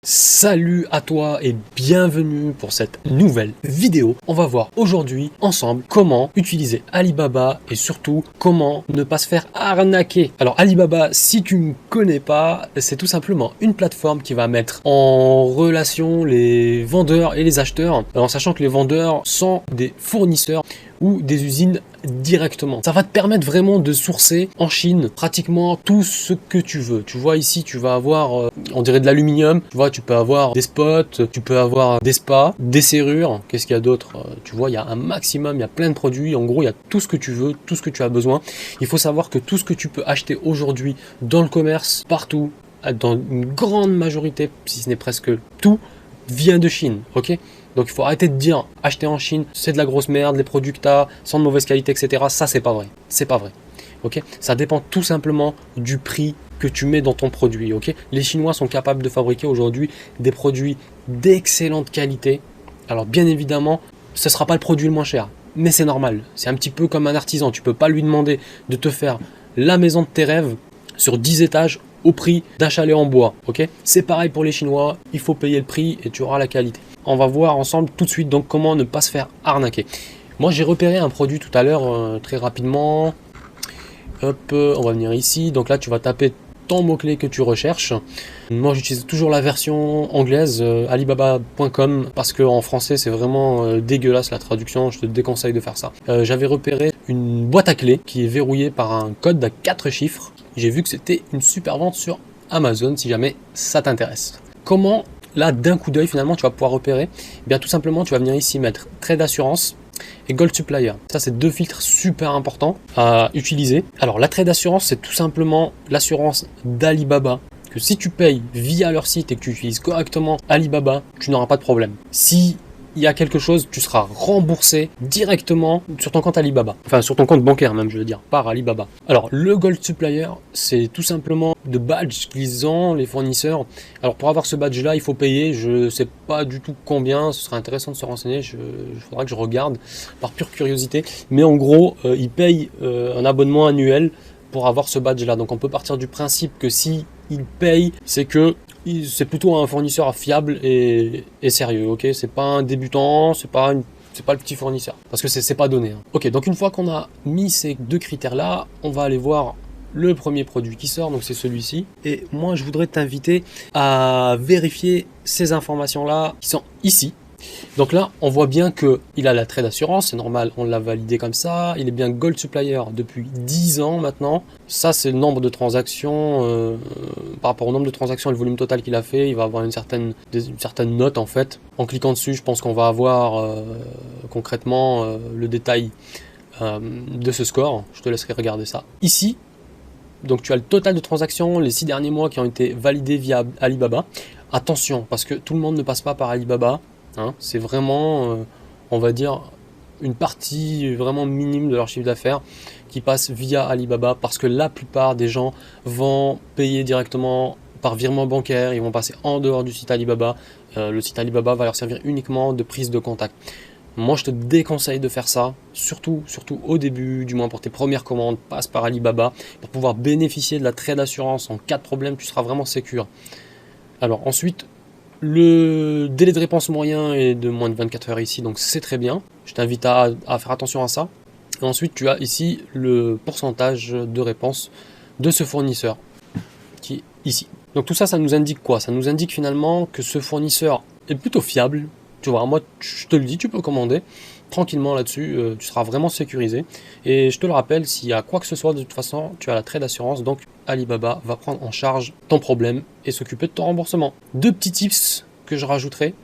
Salut à toi et bienvenue pour cette nouvelle vidéo. On va voir aujourd'hui ensemble comment utiliser Alibaba et surtout comment ne pas se faire arnaquer. Alors Alibaba, si tu ne connais pas, c'est tout simplement une plateforme qui va mettre en relation les vendeurs et les acheteurs, en sachant que les vendeurs sont des fournisseurs ou des usines directement. Ça va te permettre vraiment de sourcer en Chine pratiquement tout ce que tu veux. Tu vois ici, tu vas avoir, on dirait de l'aluminium. Tu vois, tu peux avoir des spots, tu peux avoir des spas, des serrures. Qu'est-ce qu'il y a d'autre? Tu vois, il y a un maximum, il y a plein de produits. En gros, il y a tout ce que tu veux, tout ce que tu as besoin. Il faut savoir que tout ce que tu peux acheter aujourd'hui dans le commerce, partout, dans une grande majorité, si ce n'est presque tout, vient de Chine, ok? Donc il faut arrêter de dire acheter en Chine, c'est de la grosse merde, les produits que tu as sont de mauvaise qualité, etc. Ça, c'est pas vrai. C'est pas vrai. Ok, ça dépend tout simplement du prix que tu mets dans ton produit. Ok, les Chinois sont capables de fabriquer aujourd'hui des produits d'excellente qualité. Alors bien évidemment, ce ne sera pas le produit le moins cher, mais c'est normal. C'est un petit peu comme un artisan. Tu peux pas lui demander de te faire la maison de tes rêves sur 10 étages au prix d'un chalet en bois. Ok, c'est pareil pour les Chinois. Il faut payer le prix et tu auras la qualité. On va voir ensemble tout de suite donc comment ne pas se faire arnaquer. Moi j'ai repéré un produit tout à l'heure très rapidement. Hop, on va venir ici. Donc là tu vas taper ton mot-clé que tu recherches. Moi j'utilise toujours la version anglaise alibaba.com parce qu'en français c'est vraiment dégueulasse la traduction. Je te déconseille de faire ça. J'avais repéré une boîte à clés qui est verrouillée par un code à 4 chiffres. J'ai vu que c'était une super vente sur Amazon si jamais ça t'intéresse. Comment là, d'un coup d'œil, finalement, tu vas pouvoir repérer. Eh bien, tout simplement, tu vas venir ici mettre Trade d'assurance et Gold Supplier. Ça, c'est deux filtres super importants à utiliser. Alors, la Trade d'assurance, c'est tout simplement l'assurance d'Alibaba. Que si tu payes via leur site et que tu utilises correctement Alibaba, tu n'auras pas de problème. Si il y a quelque chose, tu seras remboursé directement sur ton compte Alibaba. Enfin, sur ton compte bancaire même, je veux dire, par Alibaba. Alors, le Gold Supplier, c'est tout simplement de badge qu'ils ont, les fournisseurs. Alors, pour avoir ce badge-là, il faut payer. Je ne sais pas du tout combien. Ce serait intéressant de se renseigner. Il faudra que je regarde par pure curiosité. Mais en gros, ils payent un abonnement annuel pour avoir ce badge-là. Donc, on peut partir du principe que si ils payent, c'est que c'est plutôt un fournisseur fiable et sérieux, ok? C'est pas un débutant, c'est pas le petit fournisseur, parce que c'est pas donné. Ok, donc une fois qu'on a mis ces deux critères-là, on va aller voir le premier produit qui sort, donc c'est celui-ci. Et moi, je voudrais t'inviter à vérifier ces informations-là qui sont ici. Donc là, on voit bien qu'il a la Trade d'assurance, c'est normal, on l'a validé comme ça. Il est bien Gold Supplier depuis 10 ans maintenant. Ça, c'est le nombre de transactions. Par rapport au nombre de transactions et le volume total qu'il a fait, il va avoir une certaine note en fait. En cliquant dessus, je pense qu'on va avoir concrètement le détail de ce score. Je te laisserai regarder ça. Ici, donc tu as le total de transactions, les 6 derniers mois qui ont été validés via Alibaba. Attention, parce que tout le monde ne passe pas par Alibaba. Hein, c'est vraiment, on va dire, une partie vraiment minime de leur chiffre d'affaires qui passe via Alibaba parce que la plupart des gens vont payer directement par virement bancaire, ils vont passer en dehors du site Alibaba. Le site Alibaba va leur servir uniquement de prise de contact. Moi, je te déconseille de faire ça, surtout au début, du moins pour tes premières commandes, passe par Alibaba pour pouvoir bénéficier de la trade d'assurance. En cas de problème, tu seras vraiment sécure. Alors ensuite, le délai de réponse moyen est de moins de 24 heures ici, donc c'est très bien. Je t'invite à faire attention à ça. Et ensuite, tu as ici le pourcentage de réponse de ce fournisseur, qui est ici. Donc tout ça, ça nous indique quoi? Ça nous indique finalement que ce fournisseur est plutôt fiable. Tu vois, moi, je te le dis, tu peux commander tranquillement là-dessus, tu seras vraiment sécurisé. Et je te le rappelle, s'il y a quoi que ce soit, de toute façon, tu as la Trade d'assurance, donc Alibaba va prendre en charge ton problème et s'occuper de ton remboursement. Deux petits tips que je rajouterai,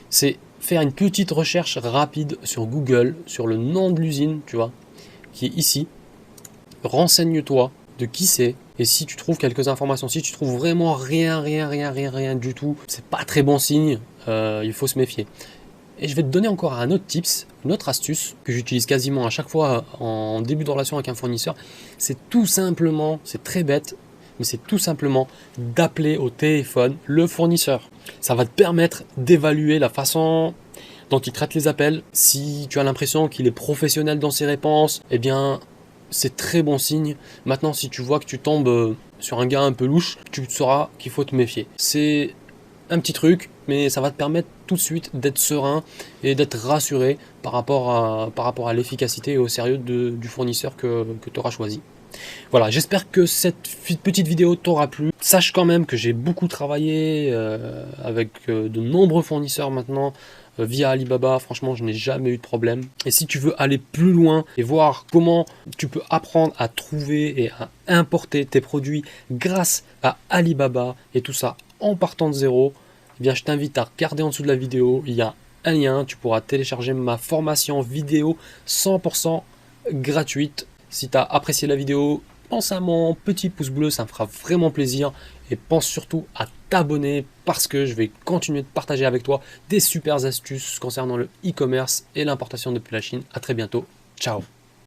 c'est faire une petite recherche rapide sur Google, sur le nom de l'usine, tu vois, qui est ici. Renseigne-toi de qui c'est, et si tu trouves quelques informations, si tu trouves vraiment rien du tout, c'est pas très bon signe, il faut se méfier. Et je vais te donner encore un autre tips, une autre astuce que j'utilise quasiment à chaque fois en début de relation avec un fournisseur. C'est tout simplement, c'est très bête, mais c'est tout simplement d'appeler au téléphone le fournisseur. Ça va te permettre d'évaluer la façon dont il traite les appels. Si tu as l'impression qu'il est professionnel dans ses réponses, eh bien, c'est très bon signe. Maintenant, si tu vois que tu tombes sur un gars un peu louche, tu sauras qu'il faut te méfier. C'est un petit truc, mais ça va te permettre tout de suite d'être serein et d'être rassuré par rapport à l'efficacité et au sérieux du fournisseur que tu auras choisi. Voilà, j'espère que cette petite vidéo t'aura plu. Sache quand même que j'ai beaucoup travaillé avec de nombreux fournisseurs maintenant via Alibaba. Franchement, je n'ai jamais eu de problème. Et si tu veux aller plus loin et voir comment tu peux apprendre à trouver et à importer tes produits grâce à Alibaba et tout ça en partant de zéro, eh bien, je t'invite à regarder en dessous de la vidéo. Il y a un lien, tu pourras télécharger ma formation vidéo 100% gratuite. Si tu as apprécié la vidéo, pense à mon petit pouce bleu, ça me fera vraiment plaisir. Et pense surtout à t'abonner parce que je vais continuer de partager avec toi des super astuces concernant le e-commerce et l'importation depuis la Chine. À très bientôt. Ciao.